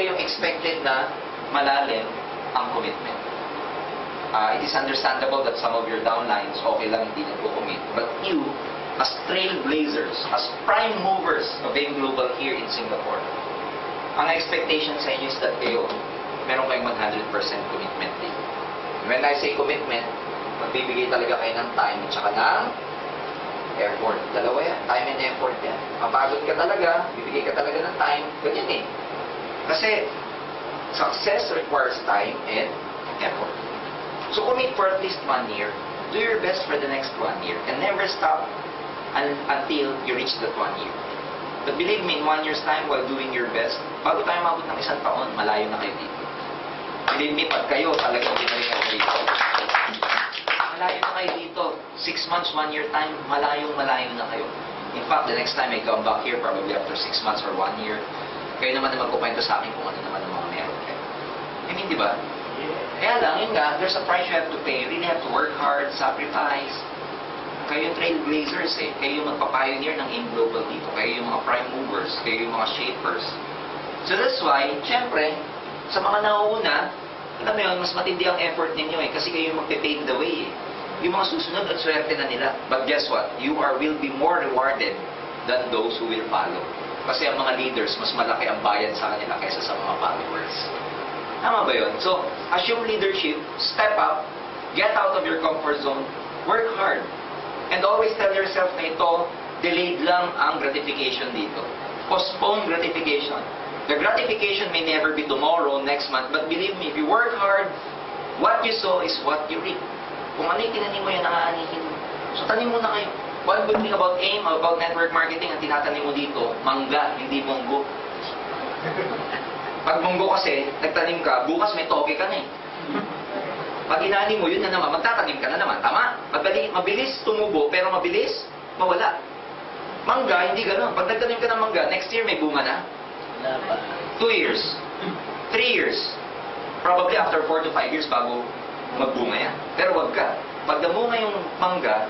yung expected na malalim ang commitment. It is understandable that some of your downlines, okay lang hindi nagko-commit. But you, as trailblazers, as prime movers of AIM Global here in Singapore, ang expectation sa inyo is that kayo, meron kayong 100% commitment din. When I say commitment, magbibigay talaga kayo ng time at saka ng effort. Dalawa yan, time and effort yan. Mapagod ka talaga, bibigay ka talaga ng time, ganyan eh. Kasi, success requires time and effort. So commit for at least 1 year. Do your best for the next 1 year. And never stop until you reach that 1 year. But believe me, in 1 year's time, while doing your best, bago tayo mabot ng 1 taon, malayo na kayo dito. Believe me, pag kayo talagang ginaling ako dito, malayo na kayo dito. 6 months, 1 year time, malayong malayo na kayo. In fact, the next time I come back here, probably after 6 months or 1 year, kayo naman na magkukwento sa akin kung ano naman ang mga meron kayo. I mean, di ba? Kaya lang, yun nga, there's a price you have to pay. You really have to work hard, sacrifice. Kayo yung trailblazers eh. Kayo yung magpapioneer ng AIM Global dito. Kayo yung mga prime movers. Kayo yung mga shapers. So that's why, syempre, sa mga nauuna, alam mo yun, mas matindi ang effort ninyo eh. Kasi kayo yung magpe-pave the way eh. Yung mga susunod at swerte na nila. But guess what? You will be more rewarded than those who will follow. Kasi ang mga leaders, mas malaki ang bayad sa kanila kaysa sa mga followers. Tama ba yun? So, assume leadership, step up, get out of your comfort zone, work hard, and always tell yourself na ito, delayed lang ang gratification dito. Postpone gratification. The gratification may never be tomorrow, next month, but believe me, if you work hard, what you sow is what you reap. Kung ano yung tinanim mo yan, naaanihin mo. So, tanim mo na kayo. One good thing about AIM, about network marketing, ang tinatanim mo dito, mangga, hindi munggo. Pag munggo kasi, nagtanim ka, bukas may toke ka na eh. Pag inanim mo, yun na naman, magtatanim ka na naman. Tama? Mabilis tumubo, pero mabilis mawala. Mangga, hindi gano'n. Pag nagtanim ka ng mangga, next year may bunga na. 2 years. 3 years. Probably after 4 to 5 years bago magbunga yan. Pero wag ka. Pag namunga yung mangga,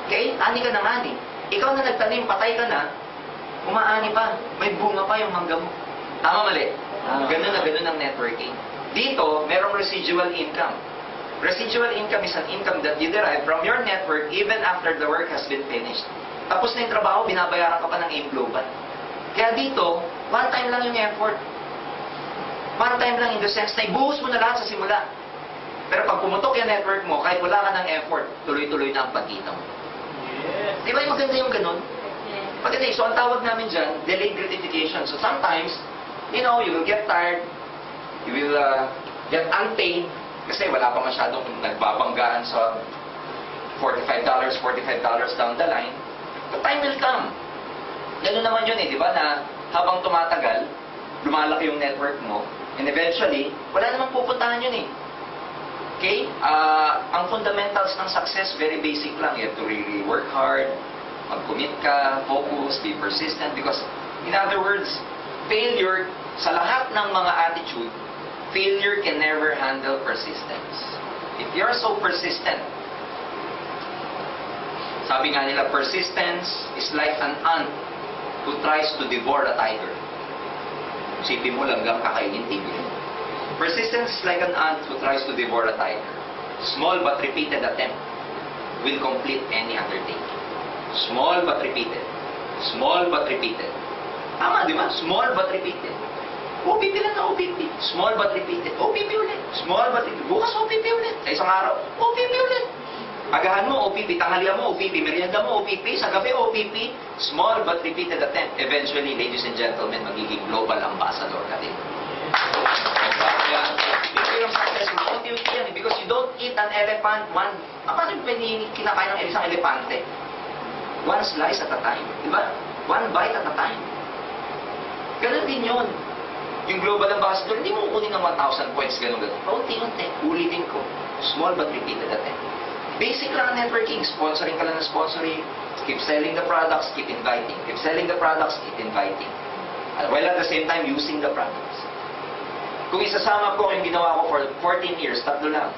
okay, ani ka ng ani. Ikaw na nagtanim, patay ka na, umaani pa. May bunga pa yung mangga mo. Tama mali? Ganun na ganun ang networking. Dito, merong residual income. Residual income is an income that you derive from your network even after the work has been finished. Tapos na yung trabaho, binabayaran ka pa ng AIM Global. Kaya dito, one time lang yung effort. One time lang in the sense na ibuhos mo na lahat sa simula. Pero pag pumutok yung network mo, kahit wala ka ng effort, tuloy-tuloy na ang pagkita mo. Yes. Di ba yung maganda yung ganun? Maganda. So ang tawag namin dyan, delayed gratification. So sometimes, you know, you will get tired, you will get unpaid, kasi wala pa masyadong nagbabanggaan sa $45 down the line. But time will come. Ganun naman yun eh, di ba, na habang tumatagal, lumalaki yung network mo, and eventually, wala namang pupuntahan yun eh. Okay? Ang fundamentals ng success, very basic lang. You have to really work hard, mag-commit ka, focus, be persistent, because, in other words, failure, sa lahat ng mga attitude, failure can never handle persistence. If you're so persistent, sabi nga nila, persistence is like an ant who tries to devour a tiger. Isipin mo lang hanggang kakainin tigre. Persistence is like an ant who tries to devour a tiger. Small but repeated attempt will complete any undertaking. Small but repeated. Small but repeated. Tama, di ba? Small but repeated. OPP lang na OPP. Small but repeated. OPP ulit. Small but repeated. Bukas OPP ulit. Sa isang araw, OPP ulit. Agahan mo, OPP. Tanghalian mo, OPP. Merienda mo, OPP. Sa gabi, OPP. Small but repeated attempt. Eventually, ladies and gentlemen, magiging global ambassador ka din. Kaya, ito yung successful. Unti-unti yan. Because you don't eat an elephant one... Paano kinakain ng isang elepante? One slice at a time. Diba? One bite at a time. Ganun din yun. Yung global ambassador, hindi mo kukunin ng 1,000 points, ganun-ganun. Paunti-unti, ulitin ko. Small but repeated attempt. Basic lang ang networking. Sponsoring ka lang ng sponsoring. Keep selling the products, keep inviting. Keep selling the products, keep inviting. While at the same time, using the products. Kung isasama ko yung ginawa ko for 14 years, tatlo lang.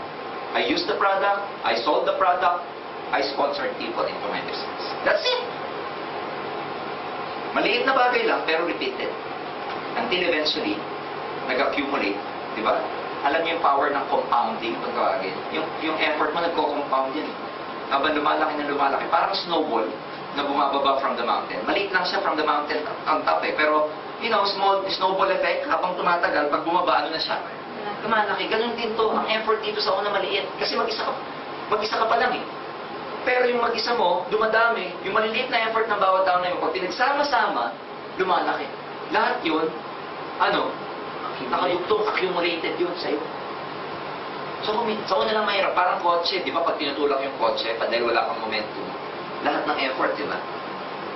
I used the product, I sold the product, I sponsored people into my business. That's it. Maliit na bagay lang, pero repeated. Until eventually, nag-accumulate, di ba? Alam niyo yung power ng compounding, kung tawagin. Yung effort mo, nagko-compound yan. Habang lumalaki na lumalaki, parang snowball na bumababa from the mountain. Maliit lang siya from the mountain on top eh. Pero, you know, small snowball effect, habang tumatagal, pag bumaba, ano na siya? Lumalaki. Ganun din to. Ang effort dito sa una maliit. Kasi mag-isa ka pa lang eh. Pero yung mag-isa mo, dumadami. Yung maliliit na effort ng bawat tao na yun, pag pinagsama-sama, lumalaki. Lahat yun, ano, nakayugtong, accumulated yun sa'yo. So, sa una lang mahirap, parang kotse, di ba? Pag tinutulak yung kotse, dahil wala kang momentum, lahat ng effort, di ba?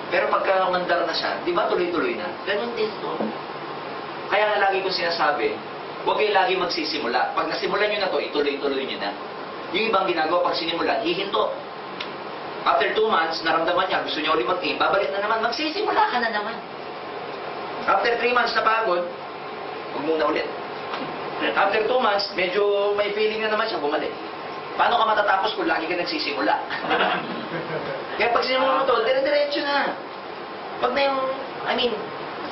Pero pagka mandar na siya, di ba tuloy-tuloy na? Ganun din to. Kaya nga lagi kong sinasabi, huwag kayo lagi magsisimula. Pag nasimulan nyo na to, ituloy-tuloy nyo na. Yung ibang ginagawa, pag sinimulan, hihinto. After 2 months, naramdaman niya, gusto niya ulit mag-aim, babalik na naman, magsisimula ka na naman. After 3 months na pagod, huwag muna ulit. After 2 months, medyo may feeling na naman siya, bumalik. Paano ka matatapos kung lagi ka nagsisimula? Kaya pag sinimulan mo to, dire-diretso na. Pag na yung,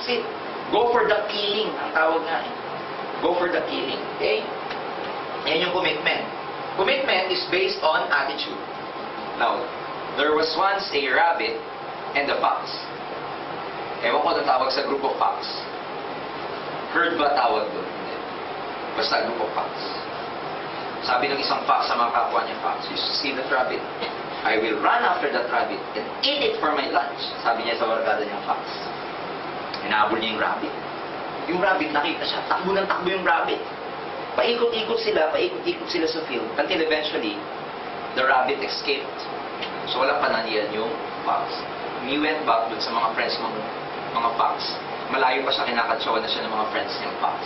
see, go for the killing, ang tawag nga eh. Go for the killing. Okay? Yan yung commitment. Commitment is based on attitude. Now, there was once a rabbit and a fox. Ewan ko na tawag sa group of fox. Herd ba tawag doon? Basta group of fox. Sabi ng isang fox sa mga kapwa niya fox, you see that rabbit? I will run after that rabbit and eat it for my lunch. Sabi niya sa barkada niyang fox. Hinahabol niya yung rabbit. Yung rabbit, nakita siya, takbo ng takbo yung rabbit. Paikot-ikot sila sa field until eventually, the rabbit escaped. So walang pananian yung fox. He went back dun sa mga friends mga fox. Malayo pa siya, kinakatsawa na siya ng mga friends niyang fox.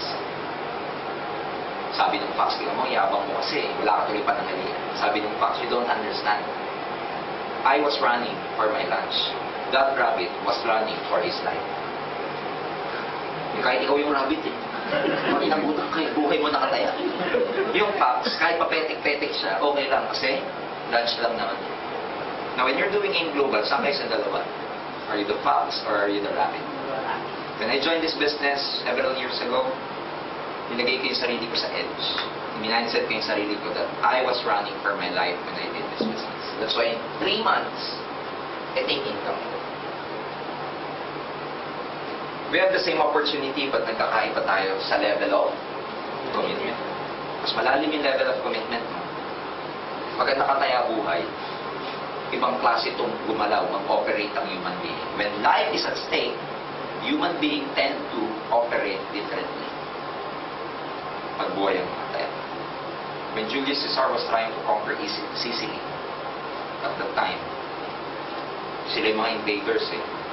Sabi ng fox, tingnan mo, yabang mo kasi, wala ka tuloy pananalian. Sabi ng fox, you don't understand. I was running for my lunch. That rabbit was running for his life. Kahit ikaw yung rabbit eh. Pag inabutan kayo, buhay mo nakataya. Yung fox, kahit papetik-petik siya, okay lang kasi lunch lang naman. Now, when you're doing AIM Global, saan kayo sa dalawa? Are you the fox or are you the rabbit? When I joined this business several years ago, nilagay ko yung sarili ko sa edge. Mindset ko yung sarili ko that I was running for my life when I did this business. That's why in 3 months, I take income. We have the same opportunity but nagkakaiba tayo sa level of commitment. Mas malalim yung level of commitment mo. Pag nakataya buhay, ibang klase itong gumalaw, mag-operate ang human being. When life is at stake, human being tend to operate differently. Pag buhay ang nakataya. When Julius Caesar was trying to conquer Sicily, at that time, sila yung mga invaders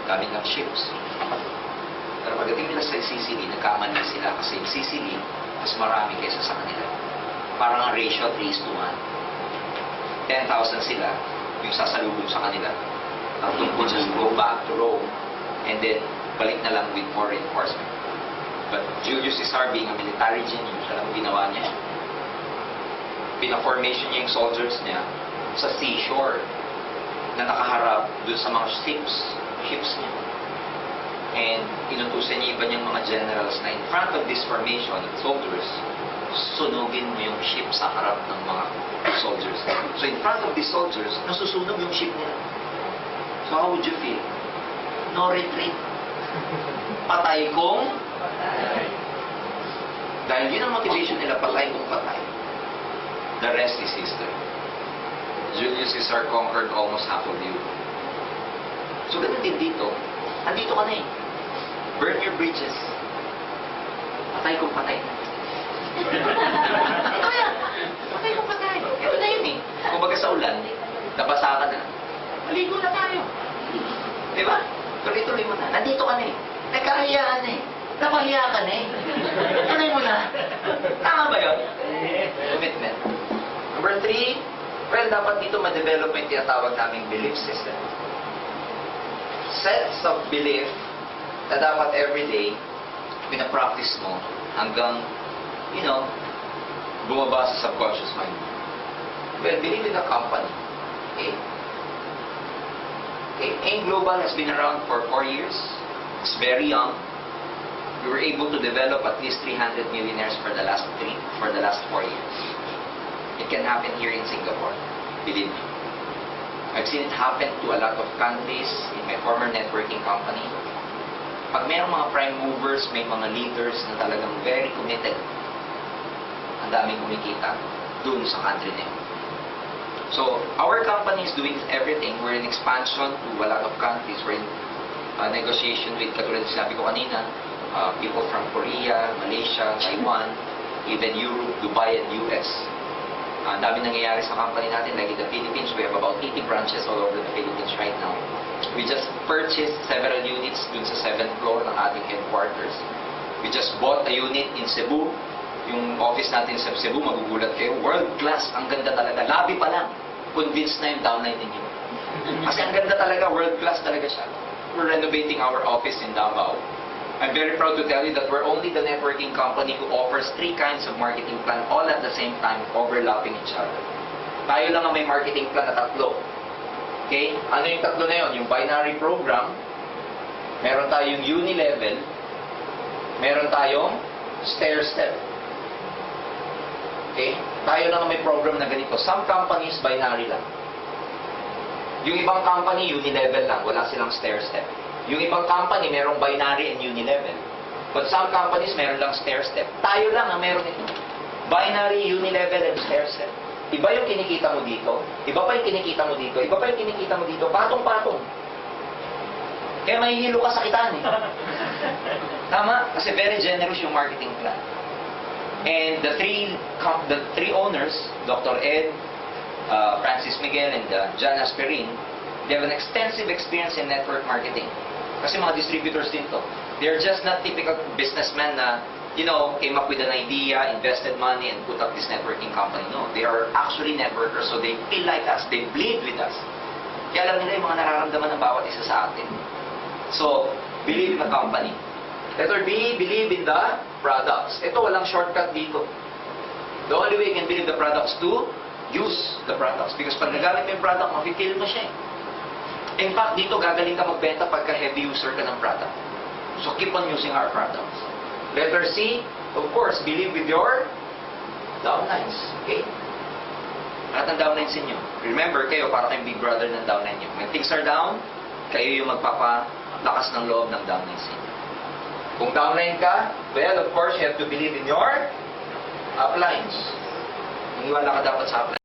gamit ng ships. Pero pagdating nila sa Sicily, nagkamali sila kasi yung Sicily, mas marami kaysa sa kanila. Parang ang ratio 3:1. 10,000 sila, yung sasalubong sa kanila. Ang tungkol sa go back to Rome, and then balik na lang with more reinforcement. But Julius Caesar being a military genius, alam mo ginawa niya? Pina-formation niya yung soldiers niya sa seashore na nakaharap dun sa mga ships niya. And inutusan niya iba niyang mga generals na in front of this formation of soldiers, sunugin mo yung ship sa harap ng mga soldiers. So in front of these soldiers, nasusunog yung ship nila. So how would you feel? No retreat. Patay kong patay. Dahil yun ang motivation nila, patay kong patay. The rest is history. Julius Caesar conquered almost half of Europe. So ganun din dito. Andito ka na eh. Burn your bridges. Patay kong patay. Ito yan. Patay kong patay. Ito na yun eh. Kung baga sa ulan, nabasa ka na. Maligo na tayo. Diba? Tuloy-tuloy mo na. Nandito ka na eh. Nagkahiya ka na eh. Napahiya ka na eh. Tuloy mo na. Tama ba yun? Commitment. Number 3, well, dapat dito ma-develop yung tinatawag naming belief system. Sets of belief na dapat everyday pinapractice mo hanggang, bumaba sa subconscious mind. Well, believe in the company. Okay? AIM Global has been around for 4 years. It's very young. we were able to develop at least 300 millionaires for the last 4 years. It can happen here in Singapore, believe me. I've seen it happen to a lot of countries in my former networking company. Pag mayroong mga prime movers, may mga leaders na talagang very committed, ang daming kumikita dun sa country na yun. So, our company is doing everything. We're in expansion to a lot of countries. We're in negotiation with, katulad na sinabi ko kanina, people from Korea, Malaysia, Taiwan, even Europe, Dubai, and US. Ang dami nangyayari sa company natin, like in the Philippines, we have about 80 branches all over the Philippines right now. We just purchased several units dun sa 7th floor ng ating headquarters. We just bought a unit in Cebu. Yung office natin sa Cebu, magugulat kayo, world class, ang ganda talaga. Lobby pa lang, convinced na yung downline ninyo. Kasi ang ganda talaga, world class talaga siya. We're renovating our office in Davao. I'm very proud to tell you that we're only the networking company who offers 3 kinds of marketing plan all at the same time, overlapping each other. Tayo lang ang may marketing plan na 3. Okay? Ano yung 3 na yun? Yung binary program, meron tayong uni-level, meron tayong stair-step. Okay? Tayo lang ang may program na ganito. Some companies, binary lang. Yung ibang company, uni-level lang. Wala silang stair-step. Yung ibang company, merong binary and uni-level. But some companies, meron lang stair-step. Tayo lang ang meron ito. Binary, uni-level, and stair-step. Iba yung kinikita mo dito. Iba pa yung kinikita mo dito. Iba pa yung kinikita mo dito. Patong-patong. Kaya mahihilo ka sa kitaan eh. Tama? Kasi very generous yung marketing plan. And the three owners, Dr. Ed, Francis Miguel, and John Asperin, they have an extensive experience in network marketing. Kasi mga distributors din to. They're just not typical businessmen na, came up with an idea, invested money, and put up this networking company. No, they are actually networkers, so they feel like us, they bleed with us. Kaya alam nila yung mga nararamdaman ng bawat isa sa atin. So, believe in the company. Letter B, believe in the products. Ito, walang shortcut dito. The only way you can believe the products to use the products. Because pag nagamit mo yung product, mapipil mo siya eh. In fact, dito gagaling ka magbenta pagka heavy user ka ng product. So keep on using our products. Letter C, of course, believe with your downlines. Okay? Lahat ng downlines inyo. Remember, kayo para kayong big brother ng downline nyo. When things are down, kayo yung magpapalakas ng loob ng downlines inyo. Kung downline ka, well, of course, you have to believe in your uplines. Maniwala ka dapat sa uplines.